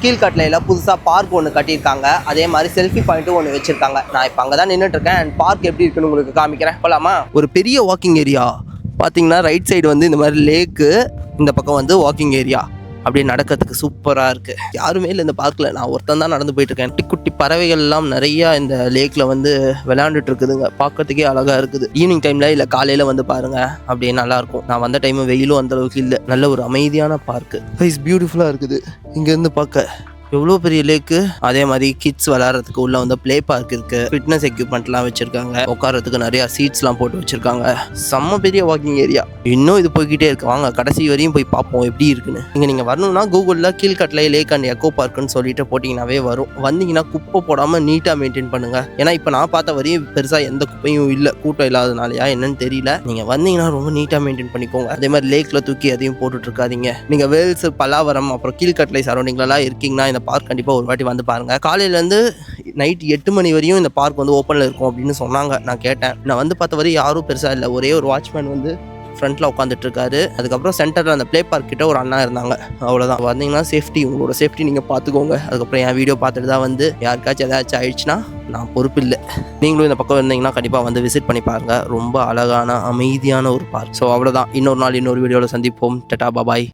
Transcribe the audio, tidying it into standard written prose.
கீழ்கட்டளையில் புதுசாக பார்க் ஒன்று கட்டியிருக்காங்க. அதே மாதிரி செல்ஃபி பாயிண்ட்டும் ஒன்று வச்சுருக்காங்க. நான் இப்போ அங்கே தான் நின்றுட்டு இருக்கேன். அண்ட் பார்க் எப்படி இருக்குன்னு உங்களுக்கு காமிக்கிறேன். போகலாமா? ஒரு பெரிய வாக்கிங் ஏரியா பார்த்தீங்கன்னா ரைட் சைடு வந்து இந்த மாதிரி லேக்கு, இந்த பக்கம் வந்து வாக்கிங் ஏரியா. அப்படியே நடக்கிறதுக்கு சூப்பராக இருக்குது. யாருமே இல்லை இந்த பார்க்கில். நான் ஒருத்தன் தான் நடந்து போயிட்டுருக்கேன். குட்டி குட்டி பறவைகள் எல்லாம் நிறையா இந்த லேக்கில் வந்து விளையாண்டுட்டு இருக்குதுங்க. பார்க்கறதுக்கே அழகாக இருக்குது. ஈவினிங் டைமில் இல்லை காலையில் வந்து பாருங்கள், அப்படியே நல்லாயிருக்கும். நான் வந்த டைம் வெயிலும் அந்தளவுக்கு இல்லை. நல்ல ஒரு அமைதியான பார்க்கு. இட்ஸ் பியூட்டிஃபுல்லாக இருக்குது இங்கேருந்து பார்க்க. எவ்வளோ பெரிய லேக்கு. அதே மாதிரி கிட்ஸ் விளையாடுறதுக்கு உள்ள வந்து ப்ளே பார்க் இருக்கு. ஃபிட்னஸ் எக்யூப்மெண்ட்லாம் வச்சிருக்காங்க. உட்காரத்துக்கு நிறைய சீட்ஸ்லாம் போட்டு வச்சிருக்காங்க. செம்ம பெரிய வாக்கிங் ஏரியா. இன்னும் இது போய்கிட்டே இருக்கு. வாங்க கடைசி வரையும் போய் பார்ப்போம் எப்படி இருக்குன்னு. நீங்கள் வரணும்னா கூகுளில் கீழ்கட்டளை லேக் அண்ட் எக்கோ பார்க்குன்னு சொல்லிட்டு போட்டிங்கன்னாவே வரும். வந்தீங்கன்னா குப்பை போடாமல் நீட்டாக மெயின்டைன் பண்ணுங்க. ஏன்னா இப்போ நான் பார்த்த வரையும் பெருசாக எந்த குப்பையும் இல்லை. கூட்டம் இல்லாதனாலயா என்னன்னு தெரியல. நீங்கள் வந்தீங்கன்னா ரொம்ப நீட்டாக மெயின்டைன் பண்ணிக்கோங்க. அதே மாதிரி லேக்கில் தூக்கி அதையும் போட்டுட்டு இருக்காதீங்க. நீங்கள் வேல்ஸ், பல்லாவரம், அப்புறம் கீழ்கட்டளை சரௌண்டிங்லாம் இருக்கீங்கன்னா இந்த பார்க் கண்டிப்பாக ஒரு வாட்டி வந்து பாருங்கள். காலையிலேருந்து நைட் 8 மணி வரையும் இந்த பார்க் வந்து ஓப்பனில் இருக்கும் அப்படின்னு சொன்னாங்க. நான் கேட்டேன். நான் வந்து பார்த்த வரையும் யாரும் பெருசாக இல்லை. ஒரே ஒரு வாட்ச்மேன் வந்து ஃப்ரண்ட்டில் உட்காந்துட்டு இருக்காரு. அதுக்கப்புறம் சென்டரில் அந்த ப்ளே பார்க் கிட்ட ஒரு அண்ணா இருந்தாங்க. அவ்வளோதான். வந்தீங்கன்னா சேஃப்டி, உங்களோட சேஃப்டி நீங்கள் பார்த்துக்கோங்க. அதுக்கப்புறம் என் வீடியோ பார்த்துட்டு தான் வந்து யாருக்காச்சும் ஏதாச்சும் ஆயிடுச்சுன்னா நான் பொறுப்பு இல்லை. நீங்களும் இந்த பக்கம் இருந்தீங்கன்னா கண்டிப்பாக வந்து விசிட் பண்ணி பாருங்கள். ரொம்ப அழகான அமைதியான ஒரு பார்க். ஸோ அவ்வளோதான். இன்னொரு நாள் இன்னொரு வீடியோவில் சந்திப்போம். டட்டா பாபாய்.